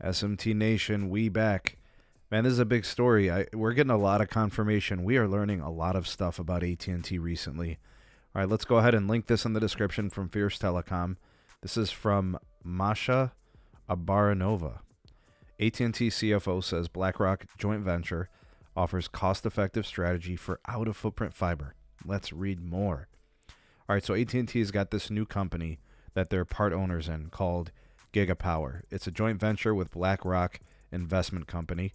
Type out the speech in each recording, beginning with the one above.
SMT Nation, we back. Man, this is a big story. We're getting a lot of confirmation. We are learning a lot of stuff about AT&T recently. All right, let's go ahead and link this in the description from Fierce Telecom. This is from Masha Abaranova. AT&T CFO says BlackRock joint venture offers cost-effective strategy for out-of-footprint fiber. Let's read more. All right, so AT&T has got this new company that they're part owners in called GigaPower. It's a joint venture with BlackRock Investment Company,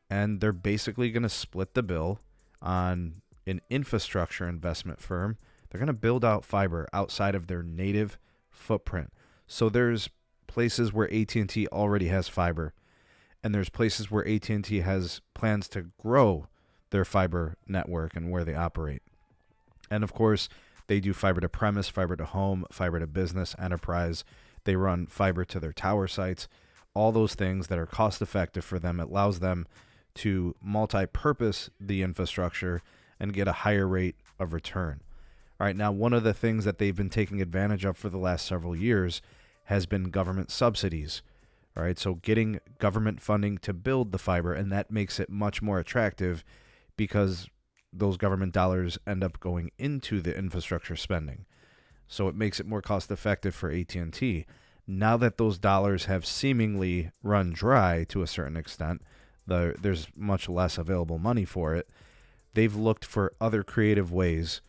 and they're basically going to split the bill on an infrastructure investment firm. They're going to build out fiber outside of their native footprint. So there's places where AT&T already has fiber, and there's places where AT&T has plans to grow their fiber network and where they operate. And of course, they do fiber to premise, fiber to home, fiber to business, enterprise. They run fiber to their tower sites. All those things that are cost effective for them. It allows them to multi-purpose the infrastructure and get a higher rate of return. All right, now one of the things that they've been taking advantage of for the last several years has been government subsidies. All right, so getting government funding to build the fiber, and that makes it much more attractive because those government dollars end up going into the infrastructure spending. So it makes it more cost effective for AT&T. Now that those dollars have seemingly run dry to a certain extent, there's much less available money for it, they've looked for other creative ways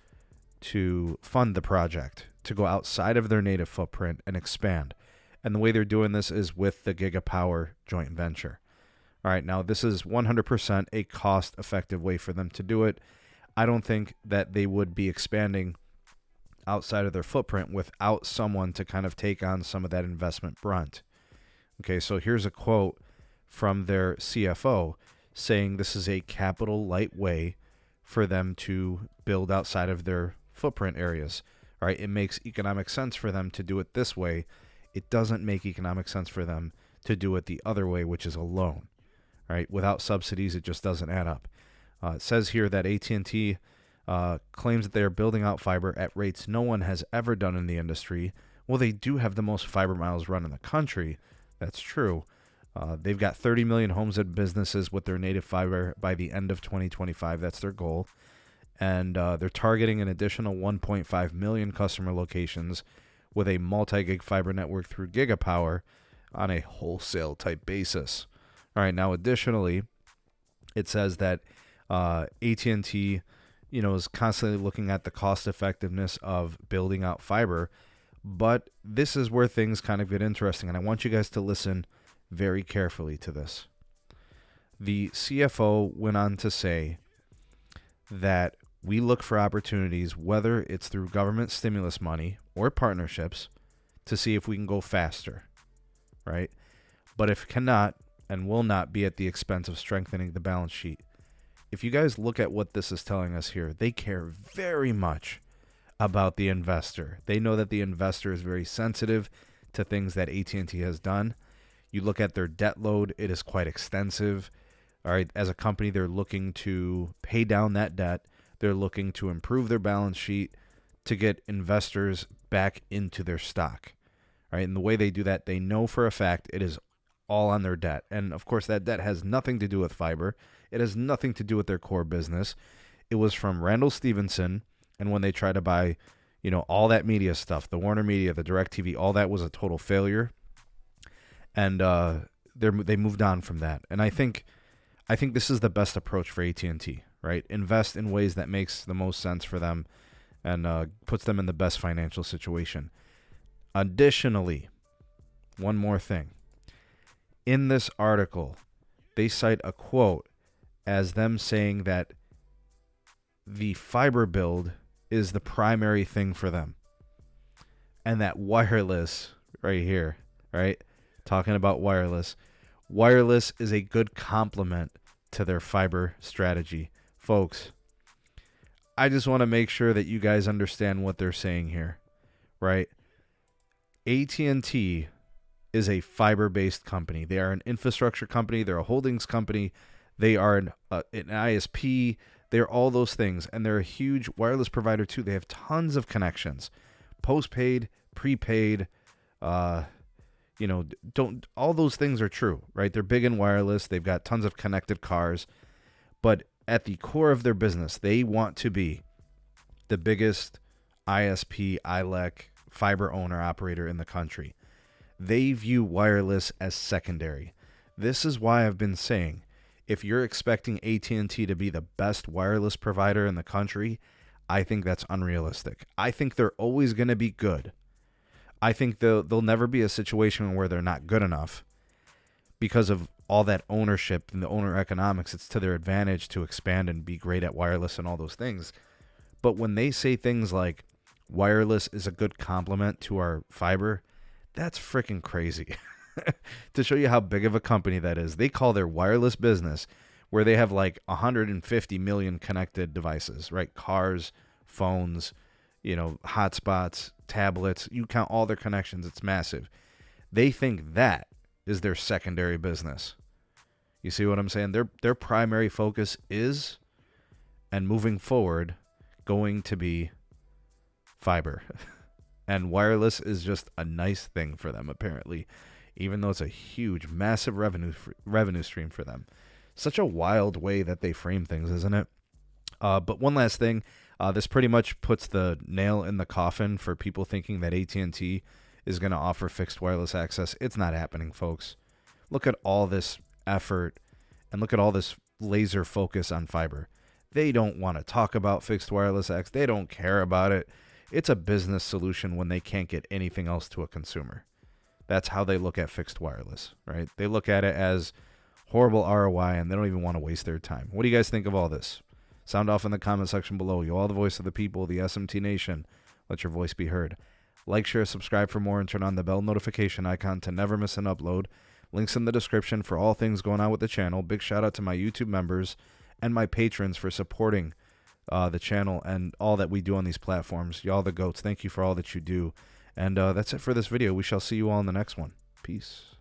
to fund the project, to go outside of their native footprint and expand. And the way they're doing this is with the GigaPower joint venture. All right, now this is 100% a cost-effective way for them to do it. I don't think that they would be expanding outside of their footprint without someone to kind of take on some of that investment brunt. Okay, so here's a quote from their CFO saying this is a capital light way for them to build outside of their footprint areas. All right, it makes economic sense for them to do it this way. It doesn't make economic sense for them to do it the other way, which is a loan. All right, without subsidies, it just doesn't add up. It says here that AT&T claims that they are building out fiber at rates no one has ever done in the industry. Well, they do have the most fiber miles run in the country. That's true. They've got 30 million homes and businesses with their native fiber by the end of 2025. That's their goal. And they're targeting an additional 1.5 million customer locations with a multi-gig fiber network through GigaPower on a wholesale type basis. All right, now additionally, it says that AT&T, is constantly looking at the cost effectiveness of building out fiber, but this is where things kind of get interesting, and I want you guys to listen very carefully to this. The CFO went on to say that we look for opportunities, whether it's through government stimulus money or partnerships, to see if we can go faster, right? But if it cannot and will not be at the expense of strengthening the balance sheet. If you guys look at what this is telling us here, they care very much about the investor. They know that the investor is very sensitive to things that AT&T has done. You look at their debt load, it is quite extensive. All right, as a company, they're looking to pay down that debt. They're looking to improve their balance sheet to get investors back into their stock. All right, and the way they do that, they know for a fact it is all on their debt. And of course, that debt has nothing to do with fiber. It has nothing to do with their core business. It was from Randall Stevenson, and when they tried to buy, all that media stuff, the Warner Media, the DirecTV, all that was a total failure. And they moved on from that. And I think this is the best approach for AT&T, right? Invest in ways that makes the most sense for them and puts them in the best financial situation. Additionally, one more thing. In this article, they cite a quote as them saying that the fiber build is the primary thing for them. And that wireless, right here, right? Talking about wireless. Wireless is a good complement to their fiber strategy. Folks, I just want to make sure that you guys understand what they're saying here, right? AT&T is a fiber-based company. They are an infrastructure company. They're a holdings company. They are an ISP. They're all those things. And they're a huge wireless provider, too. They have tons of connections. Postpaid, prepaid, don't all those things are true, right? They're big in wireless. They've got tons of connected cars, but at the core of their business, they want to be the biggest ISP, ILEC, fiber owner operator in the country. They view wireless as secondary. This is why I've been saying, if you're expecting AT&T to be the best wireless provider in the country, I think that's unrealistic. I think they're always going to be good. I think there'll never be a situation where they're not good enough because of all that ownership and the owner economics. It's to their advantage to expand and be great at wireless and all those things. But when they say things like wireless is a good complement to our fiber, that's freaking crazy. To show you how big of a company that is, they call their wireless business, where they have like 150 million connected devices, right? Cars, phones, hotspots, tablets. You count all their connections, it's massive. They think that is their secondary business. You see what I'm saying? Their primary focus is, and moving forward, going to be fiber. And wireless is just a nice thing for them, apparently, even though it's a huge, massive revenue stream for them. Such a wild way that they frame things, isn't it? But one last thing, this pretty much puts the nail in the coffin for people thinking that AT&T is going to offer fixed wireless access. It's not happening, folks. Look at all this effort and look at all this laser focus on fiber. They don't want to talk about fixed wireless access. They don't care about it. It's a business solution when they can't get anything else to a consumer. That's how they look at fixed wireless, right? They look at it as horrible ROI, and they don't even want to waste their time. What do you guys think of all this? Sound off in the comment section below. You all the voice of the people, the SMT Nation. Let your voice be heard. Like, share, subscribe for more, and turn on the bell notification icon to never miss an upload. Links in the description for all things going on with the channel. Big shout out to my YouTube members and my patrons for supporting the channel and all that we do on these platforms. Y'all the goats. Thank you for all that you do. And that's it for this video. We shall see you all in the next one. Peace.